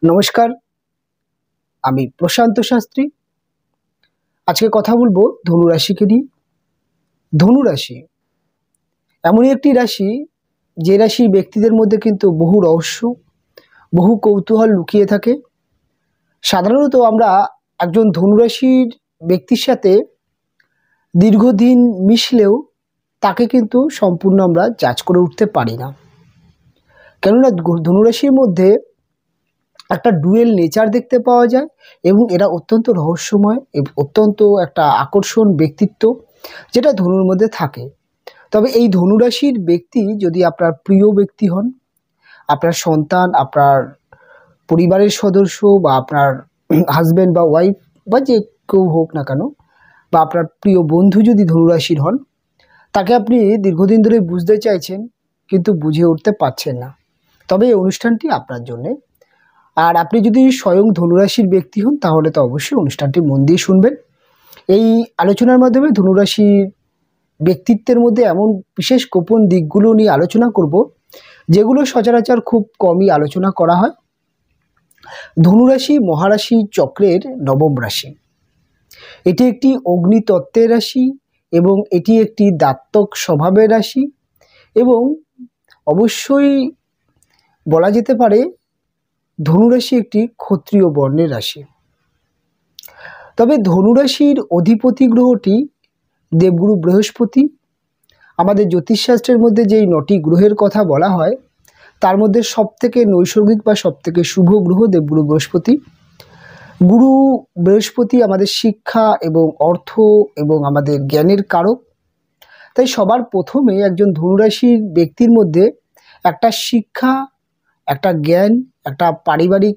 নমস্কার, আমি প্রশান্ত শাস্ত্রী। আজকে কথা বলবো ধনুরাশিকে নিয়ে। ধনুরাশি এমনই একটি রাশি, যে রাশির ব্যক্তিদের মধ্যে কিন্তু বহু রহস্য, বহু কৌতূহল লুকিয়ে থাকে। সাধারণত আমরা একজন ধনুরাশির ব্যক্তির সাথে দীর্ঘদিন মিশলেও তাকে কিন্তু সম্পূর্ণ আমরা জাজ করে উঠতে পারি না। কেননা ধনুরাশির মধ্যে একটা ডুয়েল নেচার দেখতে পাওয়া যায় এবং এরা অত্যন্ত রহস্যময় এবং অত্যন্ত একটা আকর্ষণ ব্যক্তিত্ব যেটা ধনুর মধ্যে থাকে। তবে এই ধনুরাশির ব্যক্তি যদি আপনার প্রিয় ব্যক্তি হন, আপনার সন্তান, আপনার পরিবারের সদস্য বা আপনার হাজব্যান্ড বা ওয়াইফ বা যে কেউ হোক না কেন, বা আপনার প্রিয় বন্ধু যদি ধনুরাশির হন, তাকে আপনি দীর্ঘদিন ধরে বুঝতে চাইছেন কিন্তু বুঝে উঠতে পারছেন না, তবে এই অনুষ্ঠানটি আপনার জন্যে। আর আপনি যদি স্বয়ং ধনুরাশির ব্যক্তি হন তাহলে তো অবশ্যই অনুষ্ঠানটি মন দিয়ে শুনবেন। এই আলোচনার মাধ্যমে ধনুরাশির ব্যক্তিত্বের মধ্যে এমন বিশেষ গোপন দিকগুলো নিয়ে আলোচনা করব যেগুলো সচরাচর খুব কমই আলোচনা করা হয়। ধনুরাশি মহারাশি চক্রের নবম রাশি। এটি একটি অগ্নিতত্ত্বের রাশি এবং এটি একটি দাত্তক স্বভাবের রাশি এবং অবশ্যই বলা যেতে পারে ধনুরাশি একটি ক্ষত্রিয় বর্ণের রাশি। তবে ধনুরাশির অধিপতি গ্রহটি দেবগুরু বৃহস্পতি। আমাদের জ্যোতিষশাস্ত্রের মধ্যে যেই 9টি গ্রহের কথা বলা হয় তার মধ্যে সবথেকে নৈসর্গিক বা সবথেকে শুভ গ্রহ দেবগুরু বৃহস্পতি। গুরু বৃহস্পতি আমাদের শিক্ষা এবং অর্থ এবং আমাদের জ্ঞানের কারক। তাই সবার প্রথমে একজন ধনুরাশির ব্যক্তির মধ্যে একটা শিক্ষা, একটা জ্ঞান, একটা পারিবারিক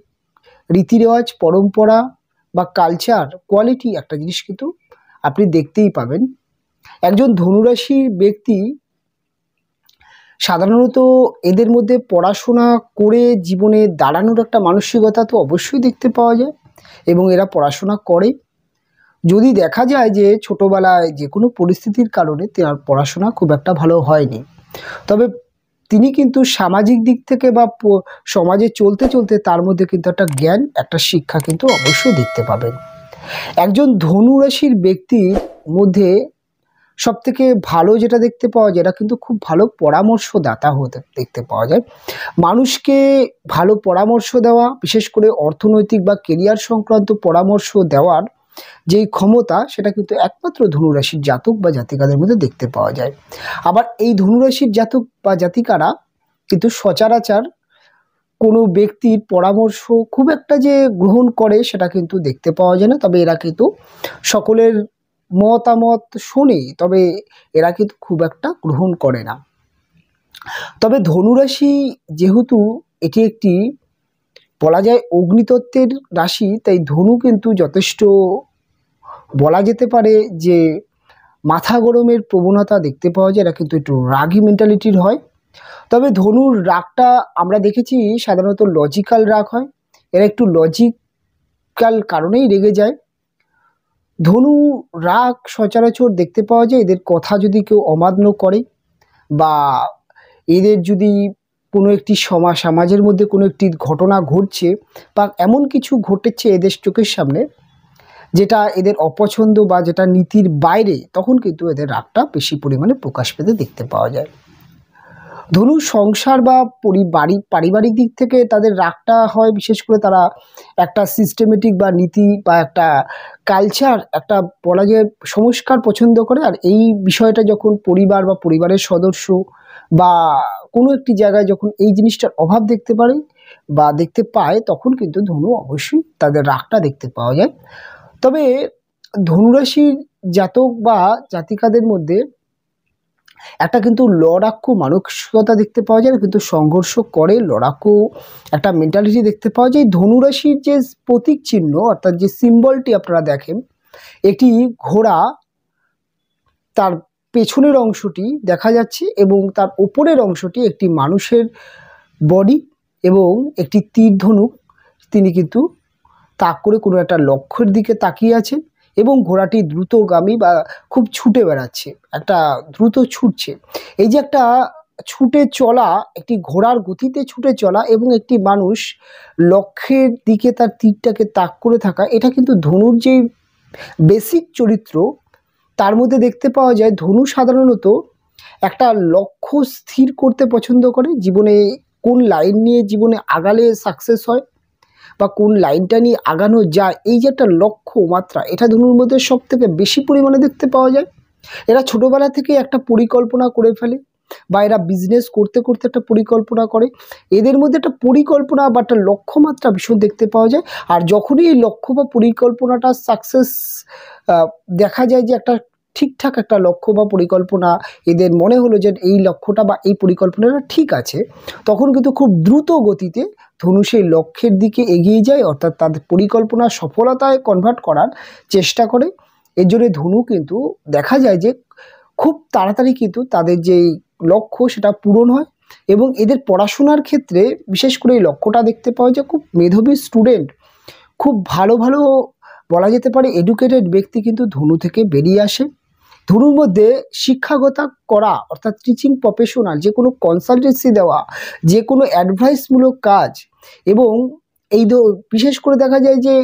রীতিরেওয়াজ, পরম্পরা বা কালচার কোয়ালিটি একটা জিনিস কিন্তু আপনি দেখতেই পাবেন। একজন ধনুরাশির ব্যক্তি সাধারণত এদের মধ্যে পড়াশোনা করে জীবনে দাঁড়ানোর একটা মানসিকতা তো অবশ্যই দেখতে পাওয়া যায় এবং এরা পড়াশোনা করে। যদি দেখা যায় যে ছোটোবেলায় যে কোনো পরিস্থিতির কারণে তার পড়াশোনা খুব একটা ভালো হয়নি, তবে তিনি কিন্তু সামাজিক দিক থেকে বা সমাজে চলতে চলতে তার মধ্যে কিন্তু একটা জ্ঞান, একটা শিক্ষা কিন্তু অবশ্যই দেখতে পাবেন। একজন ধনুরাশির ব্যক্তির মধ্যে সবথেকে ভালো যেটা দেখতে পাওয়া যায়, এরা কিন্তু খুব ভালো পরামর্শদাতা হতে দেখতে পাওয়া যায়। মানুষকে ভালো পরামর্শ দেওয়া, বিশেষ করে অর্থনৈতিক বা কেরিয়ার সংক্রান্ত পরামর্শ দেওয়ার যেই ক্ষমতা, সেটা কিন্তু একমাত্র ধনুরাশির জাতক বা জাতিকাদের মধ্যে দেখতে পাওয়া যায়। আবার এই ধনুরাশির জাতক বা জাতিকারা কিন্তু সচরাচর কোনো ব্যক্তির পরামর্শ খুব একটা যে গ্রহণ করে সেটা কিন্তু দেখতে পাওয়া যায় না। তবে এরা কিন্তু সকলের মতামত শোনে, তবে এরা কিন্তু খুব একটা গ্রহণ করে না। তবে ধনুরাশি যেহেতু এটি একটি বলা যায় অগ্নিতত্ত্বের রাশি, তাই ধনু কিন্তু যথেষ্ট বলা যেতে পারে যে মাথা গরমের প্রবণতা দেখতে পাওয়া যায়। এরা কিন্তু একটু রাগী মেন্টালিটির হয়। তবে ধনুর রাগটা আমরা দেখেছি সাধারণত লজিক্যাল রাগ হয়। এরা একটু লজিক্যাল কারণেই রেগে যায়। ধনু রাগ সচরাচর দেখতে পাওয়া যায় এদের কথা যদি কেউ অমান্য করে বা এদের যদি কোনো একটি সমাজের মধ্যে কোনো একটি ঘটনা ঘটছে বা এমন কিছু ঘটেছে এদের চোখের সামনে যেটা এদের অপছন্দ বা যেটা নীতির বাইরে, তখন কিন্তু এদের রাগটা বেশি পরিমাণে প্রকাশ পেতে দেখতে পাওয়া যায়। ধনু সংসার বা পারিবারিক দিক থেকে তাদের রাগটা হয় বিশেষ করে তারা একটা সিস্টেমেটিক বা নীতি বা একটা কালচার, একটা বলা যায় সংস্কার পছন্দ করে। আর এই বিষয়টা যখন পরিবার বা পরিবারের সদস্য বা কোনো একটি জায়গায় যখন এই জিনিসটার অভাব দেখতে পারে বা দেখতে পায়, তখন কিন্তু ধনু অবশ্যই তাদের রাগটা দেখতে পাওয়া যায়। তবে ধনুরাশির জাতক বা জাতিকাদের মধ্যে একটা কিন্তু লড়াকু মানসিকতা দেখতে পাওয়া যায়, কিন্তু সংঘর্ষ করে লড়াকু একটা মেন্টালিটি দেখতে পাওয়া যায়। ধনুরাশির যে প্রতীক চিহ্ন অর্থাৎ যে সিম্বলটি আপনারা দেখেন, এটি ঘোড়া, তার পেছনের অংশটি দেখা যাচ্ছে এবং তার উপরের অংশটি একটি মানুষের বডি এবং একটি তীর ধনুক, তিনি কিন্তু তাক করে কোনো একটা লক্ষ্যের দিকে তাকিয়ে আছেন এবং ঘোড়াটি দ্রুতগামী বা খুব ছুটে বেড়াচ্ছে, একটা দ্রুত ছুটছে। এই যে একটা ছুটে চলা, একটি ঘোড়ার গতিতে ছুটে চলা এবং একটি মানুষ লক্ষ্যের দিকে তার তীরটাকে তাক করে থাকা, এটা কিন্তু ধনুর যে বেসিক চরিত্র তার মধ্যে দেখতে পাওয়া যায়। ধনু সাধারণত একটা লক্ষ্য স্থির করতে পছন্দ করে, জীবনে কোন লাইন নিয়ে জীবনে আগালে সাকসেস হয় বা কোন লাইনটা নিয়ে আগানো যায়, এই যে একটা লক্ষ্য মাত্রা, এটা ধনুর মধ্যে সব থেকে বেশি পরিমাণে দেখতে পাওয়া যায়। এরা ছোটোবেলা থেকে একটা পরিকল্পনা করে ফেলে বা এরা বিজনেস করতে করতে একটা পরিকল্পনা করে। এদের মধ্যে একটা পরিকল্পনা বা একটা লক্ষ্যমাত্রা ভীষণ দেখতে পাওয়া যায়। আর যখনই এই লক্ষ্য বা পরিকল্পনাটা সাকসেস দেখা যায়, যে একটা ঠিকঠাক একটা লক্ষ্য বা পরিকল্পনা এদের মনে হলো যে এই লক্ষ্যটা বা এই পরিকল্পনাটা ঠিক আছে, তখন কিন্তু খুব দ্রুত গতিতে ধনু সেই লক্ষ্যের দিকে এগিয়ে যায়, অর্থাৎ তাদের পরিকল্পনা সফলতায় কনভার্ট করার চেষ্টা করে। এর জন্য ধনু কিন্তু দেখা যায় যে খুব তাড়াতাড়ি কিন্তু তাদের যেই লক্ষ্য সেটা পূরণ হয়। এবং এদের পড়াশোনার ক্ষেত্রে বিশেষ করে এই লক্ষ্যটা দেখতে পাওয়া যায়, খুব মেধাবী স্টুডেন্ট, খুব ভালো ভালো বলা যেতে পারে এডুকেটেড ব্যক্তি কিন্তু ধনু থেকে বেরিয়ে আসে। ধনুর মধ্যে শিক্ষাগত করা, অর্থাৎ টিচিং প্রফেশনাল, যে কোনো কনসালটেন্সি দেওয়া, যে কোনো অ্যাডভাইসমূলক কাজ, এবং এই বিশেষ করে দেখা যায় যে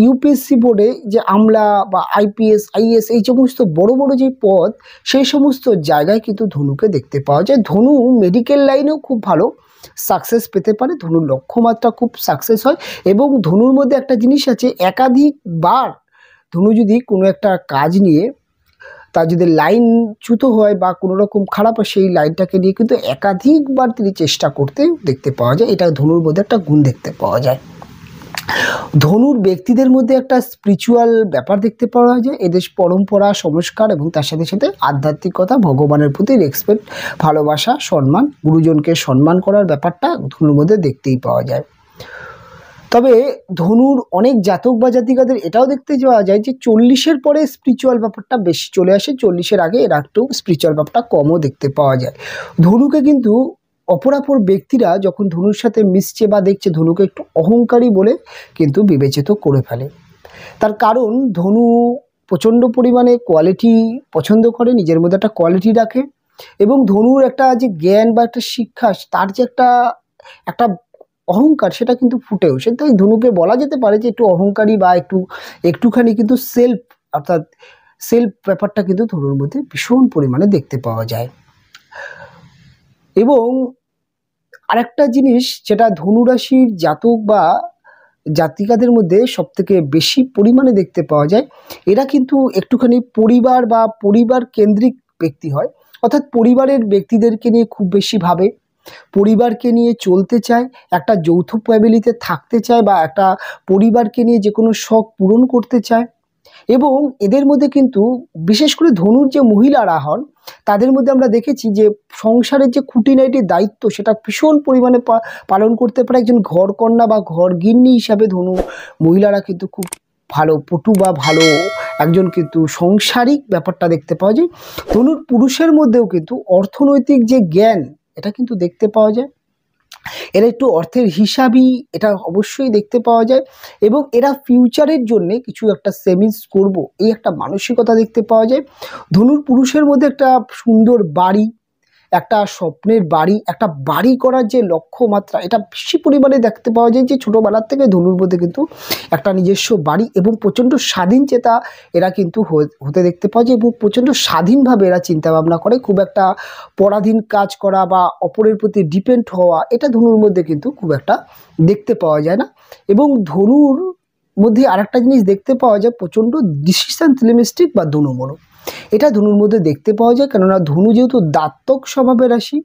ইউপিএসসি বোর্ডে যে আমলা বা আইপিএস আইএএস এই সমস্ত বড় বড় যে পদ, সেই সমস্ত জায়গায় কিন্তু ধনুকে দেখতে পাওয়া যায়। ধনু মেডিকেল লাইনেও খুব ভালো সাকসেস পেতে পারে, ধনুর লক্ষ্যমাত্রা খুব সাকসেস হয়। এবং ধনুর মধ্যে একটা জিনিস আছে, একাধিকবার ধনু যদি কোনো একটা কাজ নিয়ে তার যদি লাইন চ্যুত হয় বা কোনো রকম খারাপ হয়, সেই লাইনটাকে নিয়ে কিন্তু একাধিকবার তিনি চেষ্টা করতে দেখতে পাওয়া যায়। এটা ধনুর মধ্যে একটা গুণ দেখতে পাওয়া যায়। ধনুর ব্যক্তিদের মধ্যে একটা স্পিরিচুয়াল ব্যাপার দেখতে পাওয়া যায়। এদের পরম্পরা, সংস্কার এবং তার সাথে সাথে আধ্যাত্মিকতা, ভগবানের প্রতি রেসপেক্ট, ভালোবাসা, সম্মান, গুরুজনকে সম্মান করার ব্যাপারটা ধনুর মধ্যে দেখতেই পাওয়া যায়। তবে ধনুর অনেক জাতক বা জাতিকাদের এটাও দেখতে পাওয়া যায় যে 40-এর পরে স্পিরিচুয়াল ব্যাপারটা বেশি চলে আসে, 40-এর আগে এরা একটু স্পিরিচুয়াল ব্যাপারটা কমও দেখতে পাওয়া যায়। ধনুকে কিন্তু অপরাপর ব্যক্তিরা যখন ধনুর সাথে মিশছে বা দেখছে, ধনুকে একটু অহংকারী বলে কিন্তু বিবেচিত করে ফেলে। তার কারণ ধনু প্রচণ্ড পরিমাণে কোয়ালিটি পছন্দ করে, নিজের মধ্যে একটা কোয়ালিটি রাখে, এবং ধনুর একটা যে জ্ঞান বা একটা শিক্ষা, তার যে একটা একটা অহংকার, সেটা কিন্তু ফুটে ওঠে। তাই ধনুকে বলা যেতে পারে যে একটু অহংকারী বা একটুখানি কিন্তু সেলফ, অর্থাৎ সেলফ ব্যাপারটা কিন্তু ধনুর মধ্যে ভীষণ পরিমাণে দেখতে পাওয়া যায়। এবং আরেকটা জিনিস যেটা ধনুরাশির জাতক বা জাতিকাদের মধ্যে সবথেকে বেশি পরিমাণে দেখতে পাওয়া যায়, এরা কিন্তু একটুখানি পরিবার বা পরিবার কেন্দ্রিক ব্যক্তি হয়, অর্থাৎ পরিবারের ব্যক্তিদেরকে নিয়ে খুব বেশি ভাবে, পরিবারকে নিয়ে চলতে চায়, একটা যৌথ ফ্যামিলিতে থাকতে চায় বা একটা পরিবারকে নিয়ে যে কোনো শখ পূরণ করতে চায়। এবং এদের মধ্যে কিন্তু বিশেষ করে ধনুর যে মহিলারা হন, তাদের মধ্যে আমরা দেখেছি যে সংসারের যে খুঁটিনাটি দায়িত্ব সেটা ভীষণ পরিমাণে পালন করতে পারে। একজন ঘরকন্যা বা ঘর গিন্নি হিসাবে ধনু মহিলারা কিন্তু খুব ভালো পটু বা ভালো একজন কিন্তু সাংসারিক ব্যাপারটা দেখতে পাওয়া যায়। ধনুর পুরুষের মধ্যেও কিন্তু অর্থনৈতিক যে জ্ঞান, এটা কিন্তু দেখতে পাওয়া যায়। এরা একটু অর্থের হিসাবই, এটা অবশ্যই দেখতে পাওয়া যায়। এবং এরা ফিউচারের জন্য কিছু একটা সেভিংস করব, এই একটা মানসিকতা দেখতে পাওয়া যায়। ধনুর পুরুষের মধ্যে একটা সুন্দর বাড়ি, একটা স্বপ্নের বাড়ি, একটা বাড়ি করার যে লক্ষ্যমাত্রা, এটা বেশি পরিমাণে দেখতে পাওয়া যায়। যে ছোটোবেলার থেকে ধনুর মধ্যে কিন্তু একটা নিজস্ব বাড়ি এবং প্রচণ্ড স্বাধীন চেতা এরা কিন্তু হতে দেখতে পাওয়া যায়, এবং প্রচণ্ড স্বাধীনভাবে এরা চিন্তাভাবনা করে। খুব একটা পরাধীন কাজ করা বা অপরের প্রতি ডিপেন্ড হওয়া, এটা ধনুর মধ্যে কিন্তু খুব একটা দেখতে পাওয়া যায় না। এবং ধনুর মধ্যে আরেকটা জিনিস দেখতে পাওয়া যায়, প্রচণ্ড ডিসিশন থিলেমিস্টিক বা দোনোমনো, এটা ধনুর মধ্যে দেখতে পাওয়া যায়। কেননা ধনু যেহেতু দাত্তক স্বভাবের রাশি,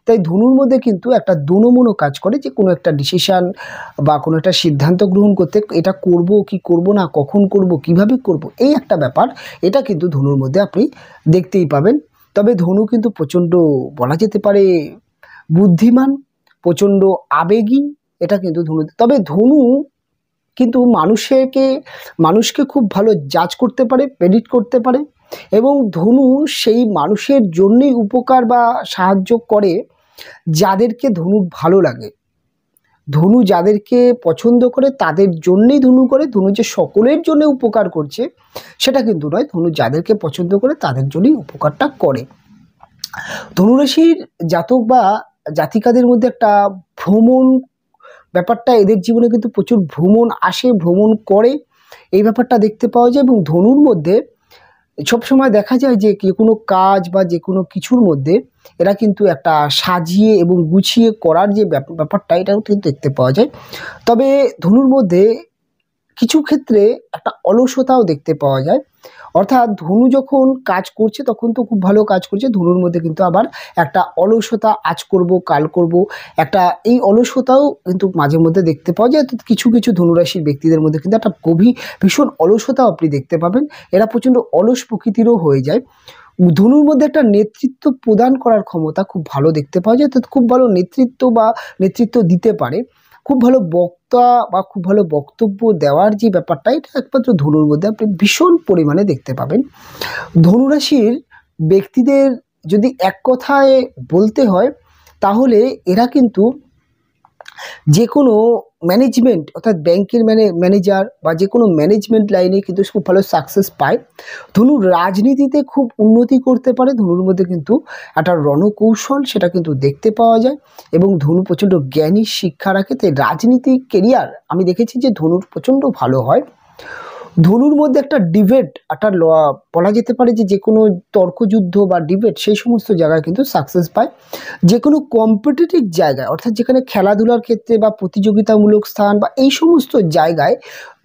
তাই ধনুর মধ্যে কিন্তু একটা দোনোমনো কাজ করে, যে কোনো একটা ডিসিশান বা কোনো একটা সিদ্ধান্ত গ্রহণ করতে, এটা করব কি করব না, কখন করব, কিভাবে করব, এই একটা ব্যাপার, এটা কিন্তু ধনুর মধ্যে আপনি দেখতেই পাবেন। তবে ধনু কিন্তু প্রচণ্ড বলা যেতে পারে বুদ্ধিমান, প্রচণ্ড আবেগী, এটা কিন্তু ধনু। তবে ধনু কিন্তু মানুষকে খুব ভালো জাজ করতে পারে, প্রেডিক্ট করতে পারে, এবং ধনু সেই মানুষের জন্যই উপকার বা সাহায্য করে যাদেরকে ধনু ভালো লাগে। ধনু যাদেরকে পছন্দ করে তাদের জন্যই ধনু করে। ধনু যে সকলের জন্য উপকার করছে সেটা কিন্তু নয়, ধনু যাদেরকে পছন্দ করে তাদের জন্যই উপকারটা করে। ধনুরাশির জাতক বা জাতিকাদের মধ্যে একটা ভ্রমণ ব্যাপারটা, এদের জীবনে কিন্তু প্রচুর ভ্রমণ আসে, ভ্রমণ করে, এই ব্যাপারটা দেখতে পাওয়া যায়। এবং ধনুর মধ্যে সবসময় দেখা যায় যে কোনো কাজ বা যে কোনো কিছুর মধ্যে এরা কিন্তু একটা সাজিয়ে এবং গুছিয়ে করার যে ব্যাপারটা, এটাও কিন্তু দেখতে পাওয়া যায়। তবে ধনুর মধ্যে কিছু ক্ষেত্রে একটা অলসতাও দেখতে পাওয়া যায়। অর্থাৎ ধনু যখন কাজ করছে তখন তো খুব ভালো কাজ করছে, ধনুর মধ্যে কিন্তু আবার একটা অলসতা, আজ করব কাল করব, একটা এই অলসতাও কিন্তু মাঝে মধ্যে দেখতে পাওয়া যায়। অর্থাৎ কিছু কিছু ধনুরাশির ব্যক্তিদের মধ্যে কিন্তু একটা ভীষণ অলসতাও আপনি দেখতে পাবেন। এরা প্রচণ্ড অলস প্রকৃতিরও হয়ে যায়। ধনুর মধ্যে একটা নেতৃত্ব প্রদান করার ক্ষমতা খুব ভালো দেখতে পাওয়া যায়, অর্থাৎ খুব ভালো নেতৃত্ব দিতে পারে, খুব ভালো বক্তা বা খুব ভালো বক্তব্য দেওয়ার যে ব্যাপারটা, এটা একমাত্র ধনুর মধ্যে আপনি ভীষণ পরিমাণে দেখতে পাবেন। ধনুরাশির ব্যক্তিদের যদি এক কথায় বলতে হয়, তাহলে এরা কিন্তু যে কোনো ম্যানেজমেন্ট, অর্থাৎ ব্যাংকের ম্যানেজার বা যে কোনো ম্যানেজমেন্ট লাইনে কিন্তু খুব ভালো সাকসেস পায়। ধনু রাজনীতিতে খুব উন্নতি করতে পারে, ধনুর মধ্যে কিন্তু একটা রণকৌশল সেটা কিন্তু দেখতে পাওয়া যায়। এবং ধনু প্রচণ্ড জ্ঞানী, শিক্ষা রাখে, তাই রাজনীতিক কেরিয়ার আমি দেখেছি যে ধনুর প্রচণ্ড ভালো হয়। ধনুর মধ্যে একটা ডিবেট, একটা বলা যেতে পারে যে কোনো তর্কযুদ্ধ বা ডিবেট, সেই সমস্ত জায়গায় কিন্তু সাকসেস পায়। যে কোনো কম্পিটিটিভ জায়গায়, অর্থাৎ যেখানে খেলাধুলার ক্ষেত্রে বা প্রতিযোগিতামূলক স্থান বা এই সমস্ত জায়গায়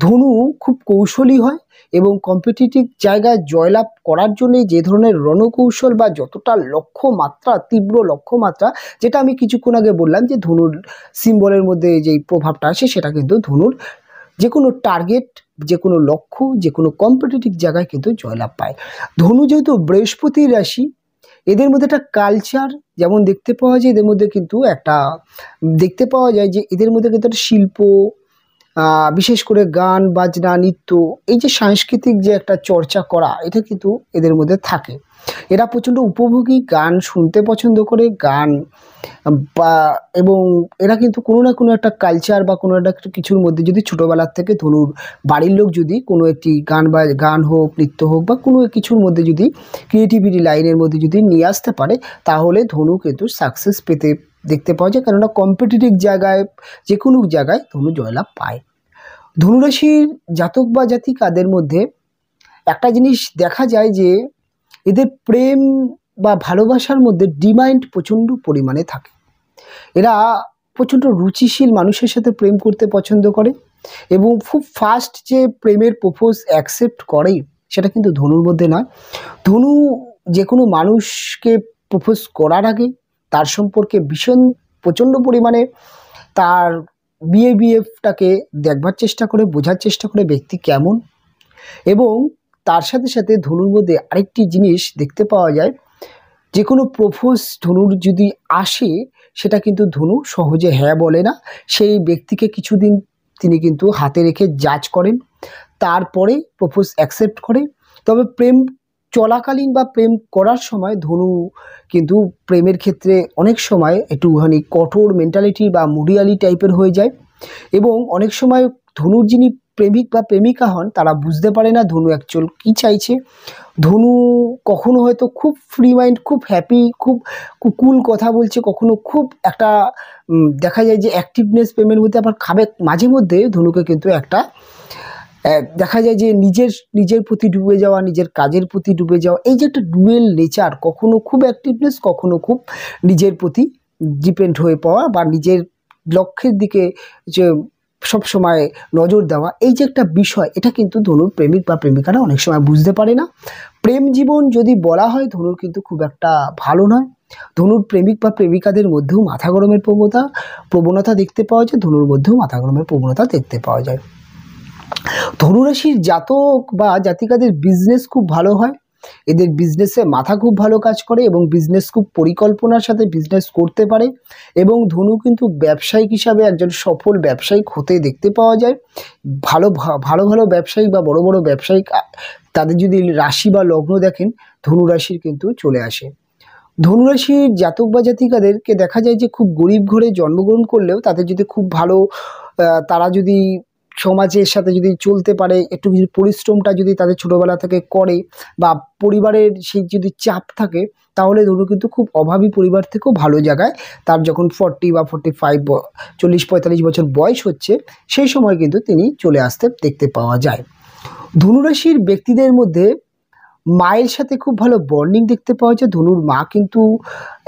ধনু খুব কৌশলী হয়। এবং কম্পিটিটিভ জায়গায় জয়লাভ করার জন্য যে ধরনের রণকৌশল বা যতটা লক্ষ্যমাত্রা, তীব্র লক্ষ্যমাত্রা, যেটা আমি কিছুক্ষণ আগে বললাম যে ধনুর সিম্বলের মধ্যে যেই প্রভাবটা আসে, সেটা কিন্তু ধনুর যে কোনো টার্গেট, যে কোনো লক্ষ্য, যে কোনো কম্পিটিটিভ জায়গায় কিন্তু জয়লাভ পায়। ধনু যেহেতু বৃহস্পতির রাশি, এদের মধ্যে একটা কালচার যেমন দেখতে পাওয়া যায়, এদের মধ্যে কিন্তু একটা দেখতে পাওয়া যায় যে এদের মধ্যে কিন্তু একটা শিল্প, বিশেষ করে গান বাজনা, নৃত্য, এই যে সাংস্কৃতিক যে একটা চর্চা করা, এটা কিন্তু এদের মধ্যে থাকে। এরা প্রচণ্ড উপভোগী, গান শুনতে পছন্দ করে, গান বা এবং এরা কিন্তু কোনো না কোনো একটা কালচার বা কোনো একটা কিছুর মধ্যে, যদি ছোটোবেলার থেকে ধনুর বাড়ির লোক যদি কোনো একটি গান হোক, নৃত্য হোক বা কোনো কিছুর মধ্যে যদি ক্রিয়েটিভিটি লাইনের মধ্যে যদি নিয়ে আসতে পারে, তাহলে ধনু কিন্তু সাকসেস পেতে দেখতে পাওয়া যায়। কেননা কম্পিটিটিভ জায়গায়, যে কোনো জায়গায় ধনু জয়লাভ পায়। ধনুরাশির জাতক বা জাতিকাদের মধ্যে একটা জিনিস দেখা যায় যে এদের প্রেম বা ভালোবাসার মধ্যে ডিমান্ড প্রচণ্ড পরিমাণে থাকে। এরা প্রচণ্ড রুচিশীল মানুষের সাথে প্রেম করতে পছন্দ করে এবং খুব ফাস্ট যে প্রেমের প্রপোজ অ্যাকসেপ্ট করে, সেটা কিন্তু ধনুর মধ্যে নয়। ধনু যে কোনো মানুষকে প্রপোজ করার আগে তার সম্পর্কে ভীষণ প্রচণ্ড পরিমাণে তার বিহেভিয়ারটাকে দেখবার চেষ্টা করে, বোঝার চেষ্টা করে ব্যক্তি কেমন। এবং তার সাথে সাথে ধনুর মধ্যে আরেকটি জিনিস দেখতে পাওয়া যায়, যে কোনো প্রপোজ ধনুর যদি আসে, সেটা কিন্তু ধনু সহজে হ্যাঁ বলে না। সেই ব্যক্তিকে কিছুদিন তিনি কিন্তু হাতে রেখে জাজ করেন, তারপরে প্রপোজ অ্যাকসেপ্ট করে। তবে প্রেম চলাকালীন বা প্রেম করার সময় ধনু কিন্তু প্রেমের ক্ষেত্রে অনেক সময় একটুখানি কঠোর মেন্টালিটি বা মুডিয়ালি টাইপের হয়ে যায়। এবং অনেক সময় ধনুর যিনি প্রেমিক বা প্রেমিকা হন, তারা বুঝতে পারে না ধনু অ্যাকচুয়াল কী চাইছে। ধনু কখনো হয়তো খুব ফ্রি মাইন্ড, খুব হ্যাপি, খুব কুল কথা বলছে, কখনো খুব একটা দেখা যায় যে অ্যাক্টিভনেস প্রেমের মধ্যে, আবার মাঝে মধ্যে ধনুকে কিন্তু একটা দেখা যায় যে নিজের প্রতি ডুবে যাওয়া, নিজের কাজের প্রতি ডুবে যাওয়া, এই যে একটা ডুয়েল নেচার, কখনো খুব অ্যাক্টিভনেস, কখনো খুব নিজের প্রতি ডিপেন্ড হয়ে পাওয়া বা নিজের লক্ষ্যের দিকে যে সবসময় নজর দেওয়া, এই যে একটা বিষয়, এটা কিন্তু ধনুর প্রেমিক বা প্রেমিকারা অনেক সময় বুঝতে পারে না। প্রেম জীবন যদি বলা হয়, ধনুর কিন্তু খুব একটা ভালো নয়। ধনুর প্রেমিক বা প্রেমিকাদের মধ্যেও মাথা গরমের প্রবণতা দেখতে পাওয়া যায়, ধনুর মধ্যেও মাথা গরমের প্রবণতা দেখতে পাওয়া যায়। ধনুরাশির জাতক বা জাতিকাদের বিজনেস খুব ভালো হয়, এদের বিজনেসে মাথা খুব ভালো কাজ করে এবং বিজনেস খুব পরিকল্পনার সাথে বিজনেস করতে পারে। এবং ধনু কিন্তু ব্যবসায়িক হিসাবে একজন সফল ব্যবসায়িক হতে দেখতে পাওয়া যায়। ভালো ভালো ভালো ব্যবসায়িক বা বড় বড় ব্যবসায়িক, তাদের যদি রাশি বা লগ্ন দেখেন, ধনুরাশির কিন্তু চলে আসে। ধনুরাশির জাতক বা জাতিকাদেরকে দেখা যায় যে খুব গরিব ঘরে জন্মগ্রহণ করলেও তাদের যদি খুব ভালো, তারা যদি সমাজের সাথে যদি চলতে পারে, একটু যদি পরিশ্রমটা যদি তাদের ছোটোবেলা থেকে করে, বা পরিবারের সেই যদি চাপ থাকে, তাহলে ধনু কিন্তু খুব অভাবী পরিবার থেকেও ভালো জায়গায়, তার যখন 40 বা 45 40-45 বছর বয়স হচ্ছে, সেই সময় কিন্তু তিনি চলে আসতে দেখতে পাওয়া যায়। ধনুরাশির ব্যক্তিদের মধ্যে মায়ের সাথে খুব ভালো বন্ডিং দেখতে পাওয়া যায়। ধনুর মা কিন্তু,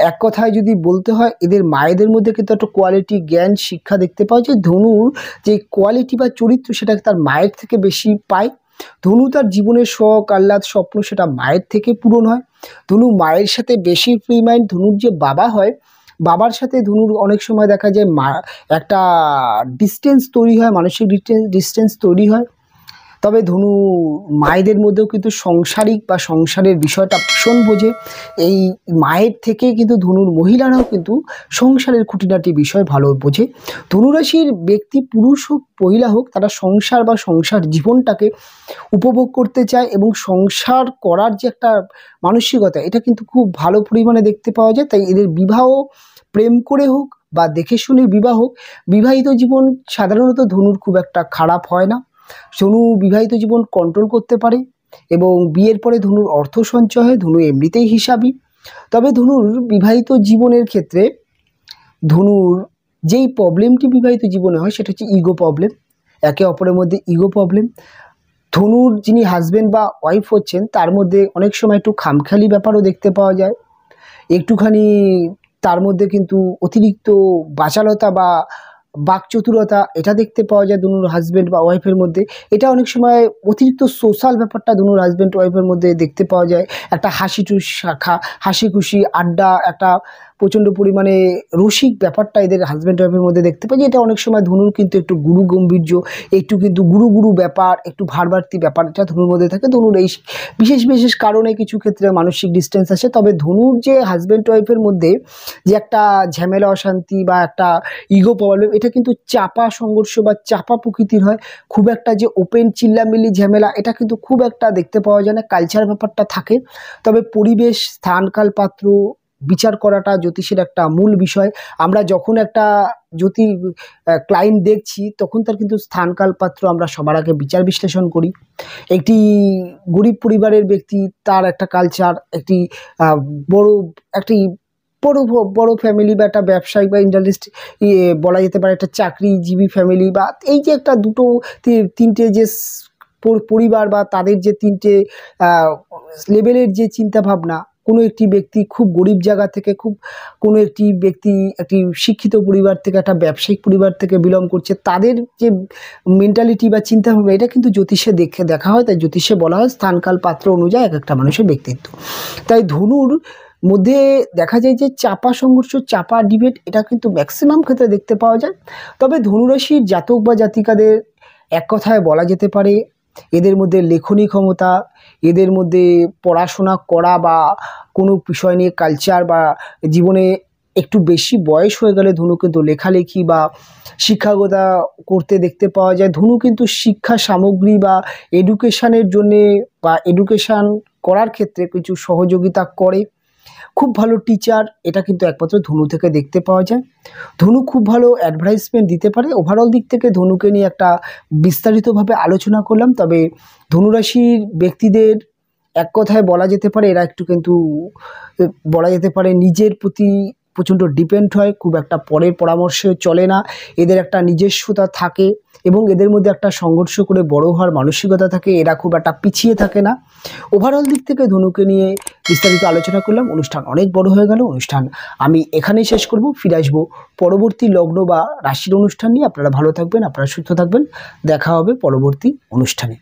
এক কথায় যদি বলতে হয়, এদের মায়েদের মধ্যে কিন্তু একটা কোয়ালিটি, জ্ঞান, শিক্ষা দেখতে পাওয়া যায়। ধনুর যে কোয়ালিটি বা চরিত্র, সেটা তার মায়ের থেকে বেশি পায়। ধনু তার জীবনের শখ, আহ্লাদ, স্বপ্ন, সেটা মায়ের থেকে পূরণ হয়। ধনু মায়ের সাথে বেশি ফ্রি মাইন্ড। ধনুর যে বাবা হয়, বাবার সাথে ধনুর অনেক সময় দেখা যায় একটা ডিস্টেন্স তৈরি হয়, মানসিক ডিস্টেন্স তৈরি হয়। তবে ধনু মায়েদের মধ্যেও কিন্তু সাংসারিক বা সংসারের বিষয়টা ভীষণ বোঝে। এই মায়ের থেকে কিন্তু ধনুর মহিলারাও কিন্তু সংসারের খুঁটিনাটি বিষয় ভালো বোঝে। ধনুরাশির ব্যক্তি, পুরুষ হোক মহিলা হোক, তারা সংসার বা সংসার জীবনটাকে উপভোগ করতে চায়, এবং সংসার করার যে একটা মানসিকতা, এটা কিন্তু খুব ভালো পরিমাণে দেখতে পাওয়া যায়। তাই এদের বিবাহ প্রেম করে হোক বা দেখে শুনে বিবাহ হোক, বিবাহিত জীবন সাধারণত ধনুর খুব একটা খারাপ হয় না। ধনু বিবাহিত জীবন কন্ট্রোল করতে পারে, এবং বিয়ের পরে ধনুর অর্থ সঞ্চয় হয়। ধনু এমনিতেই হিসাবী। তবে ধনুর বিবাহিত জীবনের ক্ষেত্রে ধনুর যেই প্রবলেমটি বিবাহিত জীবনে হয়, সেটা হচ্ছে ইগো প্রবলেম, একে অপরের মধ্যে ইগো প্রবলেম। ধনুর যিনি হাজব্যান্ড বা ওয়াইফ হচ্ছেন, তার মধ্যে অনেক সময় একটু খামখেয়ালি ব্যাপারও দেখতে পাওয়া যায়। একটুখানি তার মধ্যে কিন্তু অতিরিক্ত বাচালতা বা বাকচতুরতা, এটা দেখতে পাওয়া যায় ধনুর হাজব্যান্ড বা ওয়াইফের মধ্যে। এটা অনেক সময় অতিরিক্ত সোশ্যাল ব্যাপারটা ধনুর হাজব্যান্ড ওয়াইফের মধ্যে দেখতে পাওয়া যায়। একটা হাসি খুশি আড্ডা, একটা প্রচণ্ড পরিমাণে রসিক ব্যাপারটা এদের হাজব্যান্ড ওয়াইফের মধ্যে দেখতে পাই। এটা অনেক সময় ধনুর কিন্তু একটু গুরু গম্ভীর্য, একটু কিন্তু গুরু ব্যাপার, একটু ভারবার্তি ব্যাপার, এটা ধনুর মধ্যে থাকে। ধনুর এই বিশেষ কারণে কিছু ক্ষেত্রে মানসিক ডিস্টেন্স আসে। তবে ধনুর যে হাজব্যান্ড ওয়াইফের মধ্যে যে একটা ঝামেলা, অশান্তি বা একটা ইগো প্রবলেম, এটা কিন্তু চাপা সংঘর্ষ বা চাপা প্রকৃতির হয়। খুব একটা যে ওপেন চিল্লামিল্লি ঝামেলা, এটা কিন্তু খুব একটা দেখতে পাওয়া যায় না। কালচার ব্যাপারটা থাকে। তবে পরিবেশ, স্থান, কাল, পাত্র বিচার করাটা জ্যোতিষের একটা মূল বিষয়। আমরা যখন একটা ক্লায়েন্ট দেখছি, তখন তার কিন্তু স্থান, কাল, পাত্র আমরা সবার আগে বিচার বিশ্লেষণ করি। একটি গরিব পরিবারের ব্যক্তি, তার একটা কালচার, একটি একটি বড় ফ্যামিলি বা একটা ব্যবসায়িক বা ইন্ডাস্ট্রি, বলা যেতে পারে একটা চাকরিজীবী ফ্যামিলি, বা এই যে একটা দুটো তিনটে যে পরিবার, বা তাদের যে তিনটে লেভেলের যে চিন্তাভাবনা, কোনো একটি ব্যক্তি খুব গরিব জায়গা থেকে, কোনো একটি ব্যক্তি একটি শিক্ষিত পরিবার থেকে, একটা ব্যবসায়িক পরিবার থেকে বিলং করছে, তাদের যে মেন্টালিটি বা চিন্তাভাবনা, এটা কিন্তু জ্যোতিষে দেখা হয়। তাই জ্যোতিষে বলা হয় স্থানকাল পাত্র অনুযায়ী এক একটা মানুষের ব্যক্তিত্ব। তাই ধনুর মধ্যে দেখা যায় যে চাপা সংঘর্ষ, চাপা ডিবেট, এটা কিন্তু ম্যাক্সিমাম ক্ষেত্রে দেখতে পাওয়া যায়। তবে ধনুরাশির জাতক বা জাতিকাদের এক কথায় বলা যেতে পারে, এদের মধ্যে লেখনী ক্ষমতা, এদের মধ্যে পড়াশোনা করা বা কোনো বিষয় নিয়ে কালচার বা জীবনে একটু বেশি বয়স হয়ে গেলে ধনু কিন্তু লেখালেখি বা শিক্ষাগতা করতে দেখতে পাওয়া যায়। ধনু কিন্তু শিক্ষা সামগ্রী বা এডুকেশানের জন্যে বা এডুকেশান করার ক্ষেত্রে কিছু সহযোগিতা করে। খুব ভালো টিচার, এটা কিন্তু একমাত্র ধনু থেকে দেখতে পাওয়া যায়। ধনু খুব ভালো অ্যাডভাইসমেন্ট দিতে পারে। ওভারঅল দিক থেকে ধনুকে নিয়ে একটা বিস্তারিতভাবে আলোচনা করলাম। তবে ধনুরাশির ব্যক্তিদের এক কথায় বলা যেতে পারে, এরা একটু কিন্তু বলা যেতে পারে নিজের প্রতি প্রচণ্ড ডিপেন্ড হয়, খুব একটা পরের পরামর্শে চলে না। এদের একটা নিজস্বতা থাকে, এবং এদের মধ্যে একটা সংঘর্ষ করে বড় হওয়ার মানসিকতা থাকে। এরা খুব একটা পিছিয়ে থাকে না। ওভারঅল দিক থেকে ধনুকে নিয়ে বিস্তারিত আলোচনা করলাম। অনুষ্ঠান অনেক বড় হয়ে গেল। অনুষ্ঠান আমি এখানেই শেষ করব। ফিরে আসবো পরবর্তী লগ্ন বা রাশির অনুষ্ঠান নিয়ে। আপনারা ভালো থাকবেন, আপনারা সুস্থ থাকবেন। দেখা হবে পরবর্তী অনুষ্ঠানে।